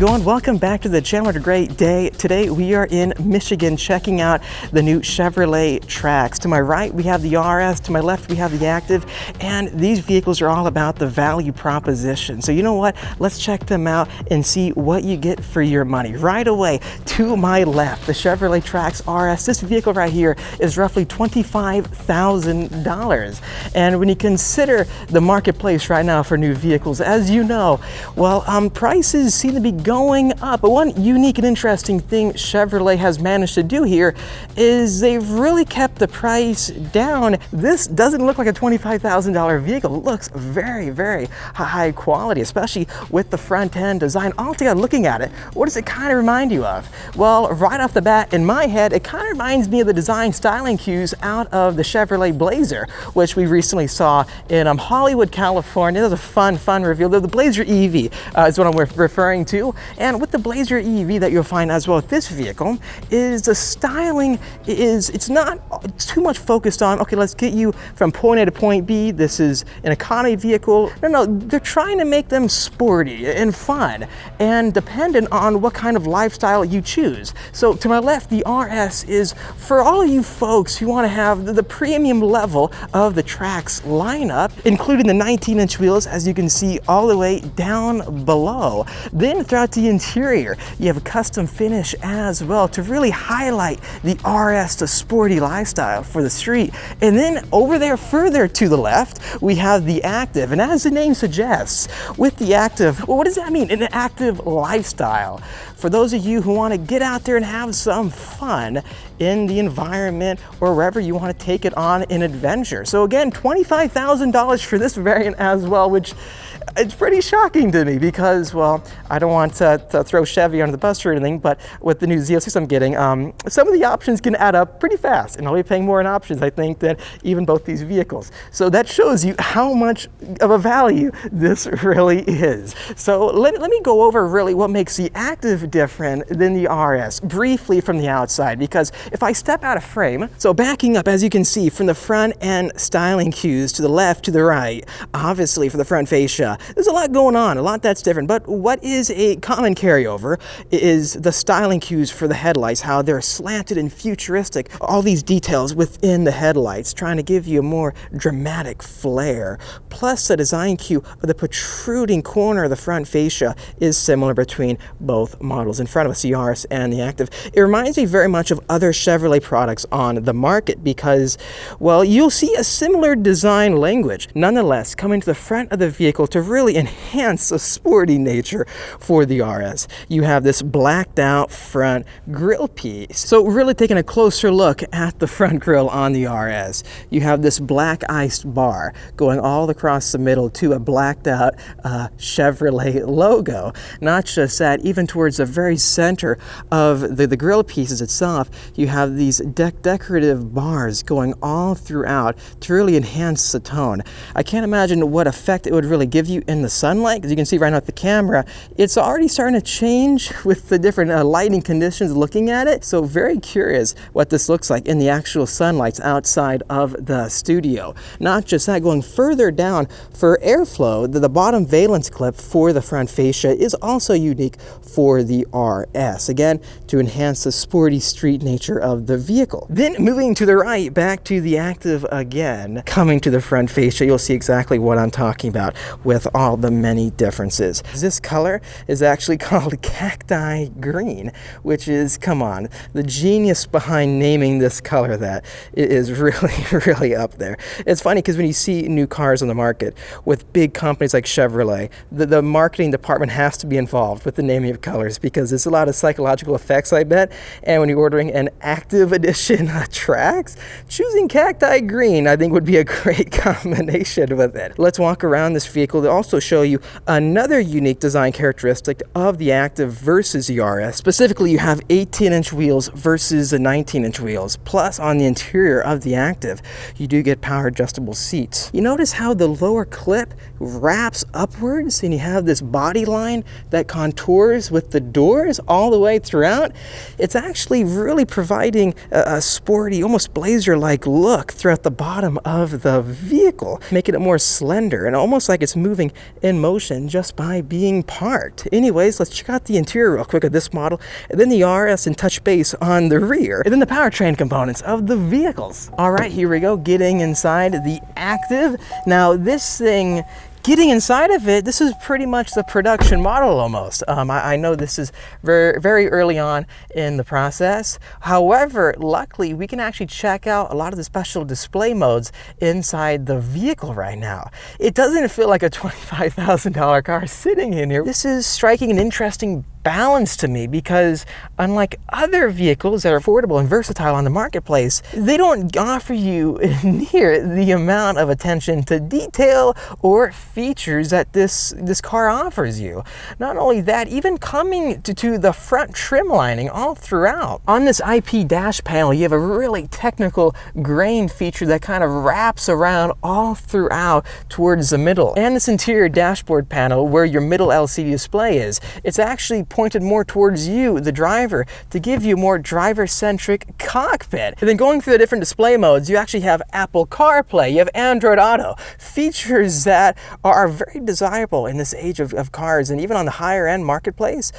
it going? Welcome back to the channel. What a great day. Today we are in Michigan checking out the new Chevrolet Trax. To my right we have the RS, to my left we have the Active, and these vehicles are all about the value proposition. So you know what? Let's check them out and see what you get for your money. Right away, to my left, the Chevrolet Trax RS. This vehicle right here is roughly $25,000. And when you consider the marketplace right now for new vehicles, as you know, well, prices seem to be going up. But one unique and interesting thing Chevrolet has managed to do here is they've really kept the price down. This doesn't look like a $25,000 vehicle. It looks very, very high quality, especially with the front end design. Altogether, looking at it, what does it kind of remind you of? Well, right off the bat, in my head, it kind of reminds me of the design styling cues out of the Chevrolet Blazer, which we recently saw in Hollywood, California. It was a fun reveal. The Blazer EV is what I'm referring to. And with the Blazer EV that you'll find as well with this vehicle is the styling it's not too much focused on, okay, let's get you from point A to point B. This is an economy vehicle. No, they're trying to make them sporty and fun and dependent on what kind of lifestyle you choose. So to my left, the RS is for all of you folks who want to have the premium level of the Trax lineup, including the 19-inch wheels, as you can see all the way down below. Then throughout the interior, you have a custom finish as well to really highlight the RS, the sporty lifestyle for the street. And then over there further to the left, we have the Active. And as the name suggests, with the Active, well, what does that mean? An active lifestyle. For those of you who want to get out there and have some fun in the environment or wherever you want to take it on an adventure. So again, $25,000 for this variant as well, which it's pretty shocking to me because, well, I don't want to throw Chevy under the bus or anything, but with the new Z06 I'm getting, some of the options can add up pretty fast, and I'll be paying more in options, I think, than even both these vehicles. So that shows you how much of a value this really is. So let me go over really what makes the Active different than the RS briefly from the outside, because if I step out of frame, so backing up, as you can see from the front end styling cues to the left, to the right, obviously for the front fascia, there's a lot going on, a lot that's different, but what is a common carryover is the styling cues for the headlights, how they're slanted and futuristic, all these details within the headlights, trying to give you a more dramatic flair. Plus the design cue of the protruding corner of the front fascia is similar between both models in front of us, the RS and the Active. It reminds me very much of other Chevrolet products on the market because, well, you'll see a similar design language. Nonetheless, coming to the front of the vehicle to really enhance the sporty nature for the RS. You have this blacked out front grille piece. So really taking a closer look at the front grille on the RS, you have this black iced bar going all across the middle to a blacked out Chevrolet logo. Not just that, even towards the very center of the grille pieces itself, you have these decorative bars going all throughout to really enhance the tone. I can't imagine what effect it would really give you in the sunlight. As you can see right now with the camera, it's already starting to change with the different lighting conditions looking at it. So very curious what this looks like in the actual sunlights outside of the studio. Not just that, going further down for airflow, the bottom valence clip for the front fascia is also unique for the RS. Again, to enhance the sporty street nature of the vehicle. Then moving to the right, back to the Active again, coming to the front fascia, you'll see exactly what I'm talking about with all the many differences. This color is actually called cacti green, which is, come on, the genius behind naming this color that is really up there. It's funny because when you see new cars on the market with big companies like Chevrolet, the marketing department has to be involved with the naming of colors because there's a lot of psychological effects, I bet. And when you're ordering an Active edition Trax, choosing cacti green I think would be a great combination with it. Let's walk around this vehicle to also show you another unique design characteristic of the Active versus the RS. Specifically, you have 18-inch wheels versus the 19-inch wheels. Plus, on the interior of the Active, you do get power adjustable seats. You notice how the lower clip wraps upwards and you have this body line that contours with the doors all the way throughout. It's actually really providing a sporty, almost Blazer-like look throughout the bottom of the vehicle, making it more slender and almost like it's moving in motion just by being parked. Anyway, anyways, let's check out the interior real quick of this model, and then the RS and touch base on the rear, and then the powertrain components of the vehicles. All right, here we go, getting inside the ACTIV. Now this thing, getting inside of it, this is pretty much the production model almost. I know this is very, very early on in the process. However, luckily, we can actually check out a lot of the special display modes inside the vehicle right now. It doesn't feel like a $25,000 car sitting in here. This is striking an interesting balance to me, because unlike other vehicles that are affordable and versatile on the marketplace, they don't offer you near the amount of attention to detail or features that this car offers you. Not only that, even coming to the front trim lining all throughout. On this IP dash panel, you have a really technical grain feature that kind of wraps around all throughout towards the middle. And this interior dashboard panel, where your middle LCD display is, it's actually pointed more towards you, the driver, to give you more driver-centric cockpit. And then going through the different display modes, you actually have Apple CarPlay, you have Android Auto, features that are very desirable in this age of cars, and even on the higher end marketplace,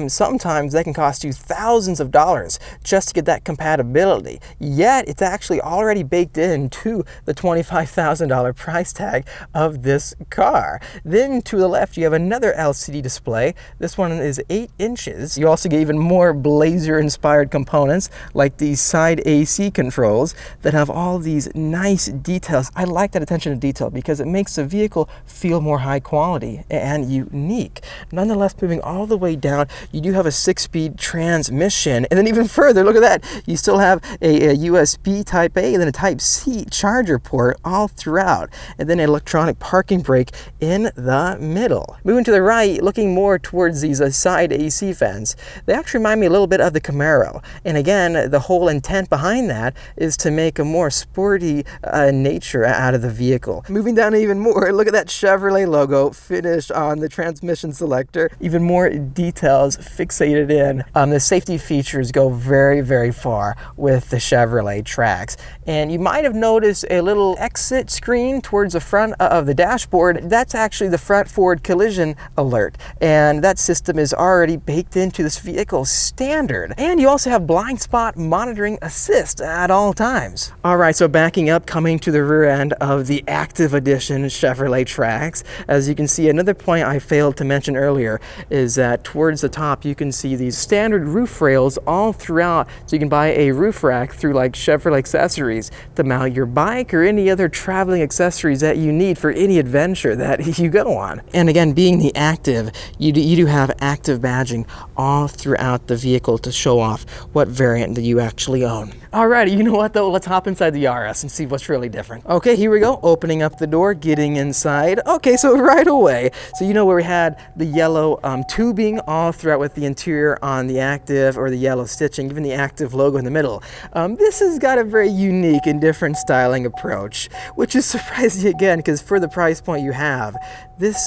sometimes they can cost you thousands of dollars just to get that compatibility. Yet it's actually already baked into the $25,000 price tag of this car. Then to the left, you have another LCD display. This one is 8 inches. You also get even more Blazer-inspired components, like these side AC controls that have all these nice details. I like that attention to detail because it makes the vehicle feel more high quality and unique. Nonetheless, moving all the way down, you do have a 6-speed transmission. And then even further, look at that. You still have a USB Type A and then a Type C charger port all throughout. And then an electronic parking brake in the middle. Moving to the right, looking more towards these side AC fans, they actually remind me a little bit of the Camaro. And again, the whole intent behind that is to make a more sporty nature out of the vehicle. Moving down even more, look at that Chevrolet logo finished on the transmission selector. Even more details fixated in. The safety features go very, very far with the Chevrolet Trax. And you might have noticed a little exit screen towards the front of the dashboard. That's actually the front forward collision alert. And that system is already baked into this vehicle standard. And you also have blind spot monitoring assist at all times. All right, so backing up, coming to the rear end of the ACTIV Edition Chevrolet Trax. As you can see, another point I failed to mention earlier is that towards the top, you can see these standard roof rails all throughout. So you can buy a roof rack through like Chevrolet Accessories to mount your bike or any other traveling accessories that you need for any adventure that you go on. And again, being the ACTIV, you do have ACTIV badging all throughout the vehicle to show off what variant that you actually own. Alrighty, you know what though? Let's hop inside the RS and see what's really different. Okay, here we go. Opening up the door, getting inside. Okay, so right away, so you know where we had the yellow tubing all throughout with the interior on the ACTIV, or the yellow stitching, even the ACTIV logo in the middle. This has got a very unique and different styling approach, which is surprising again, because for the price point you have,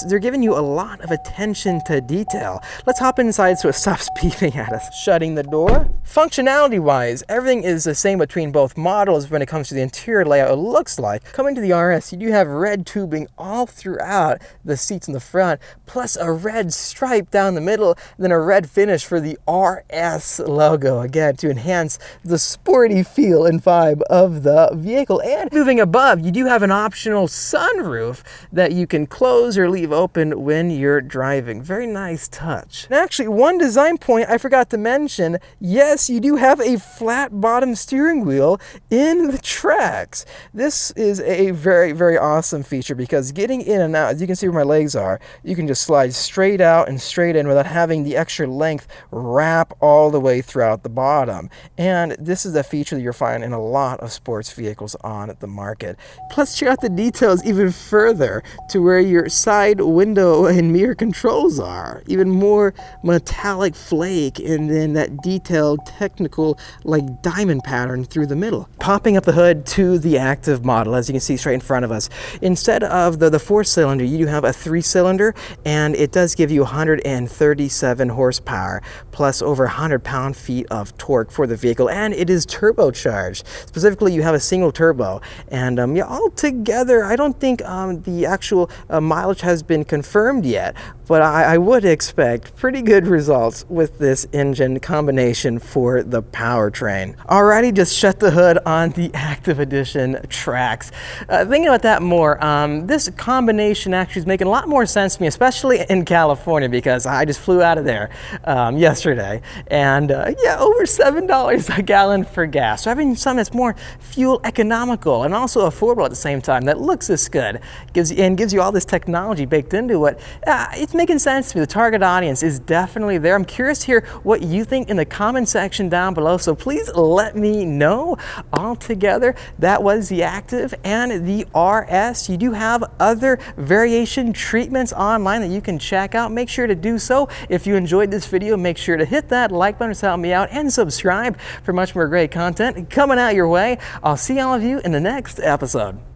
they're giving you a lot of attention to detail. Let's hop inside so it stops beeping at us. Shutting the door. Functionality-wise, everything is the same between both models when it comes to the interior layout. It looks like coming to the RS, you do have red tubing all throughout the seats in the front, plus a red stripe down the middle, then a red finish for the RS logo, again to enhance the sporty feel and vibe of the vehicle. And moving above, you do have an optional sunroof that you can close or leave open when you're driving. Very nice touch. And actually, one design point I forgot to mention, yes, you do have a flat bottom steering wheel in the Trax. This is a very, very awesome feature because getting in and out, as you can see where my legs are, you can just slide straight out and straight in without having the extra length wrap all the way throughout the bottom. And this is a feature that you'll find in a lot of sports vehicles on the market. Plus, check out the details even further to where your side window and mirror controls are. Even more metallic flake, and then that detailed technical like diamond pattern through the middle. Popping up the hood to the ACTIV model, as you can see straight in front of us. Instead of the 4-cylinder, you do have a 3-cylinder, and it does give you 137 horsepower, plus over 100 pound-feet of torque for the vehicle, and it is turbocharged. Specifically, you have a single turbo, and yeah, altogether, I don't think the actual mileage has been confirmed yet, but I would expect pretty good results with this engine combination for the powertrain. Alrighty, just shut the hood on the ACTIV Edition Trax. Thinking about that more, this combination actually is making a lot more sense to me, especially in California, because I just flew out of there yesterday, and yeah, over $7 a gallon for gas. So having something that's more fuel economical and also affordable at the same time, that looks this good, gives you all this technology baked into it, it's making sense to me. The target audience is definitely there. I'm curious to hear what you think in the comment section down below, so please let me know. Altogether, that was the ACTIV and the RS. You do have other variation treatments online that you can check out. Make sure to do so. If you enjoyed this video, make sure to hit that like button to help me out, and subscribe for much more great content coming out your way. I'll see all of you in the next episode.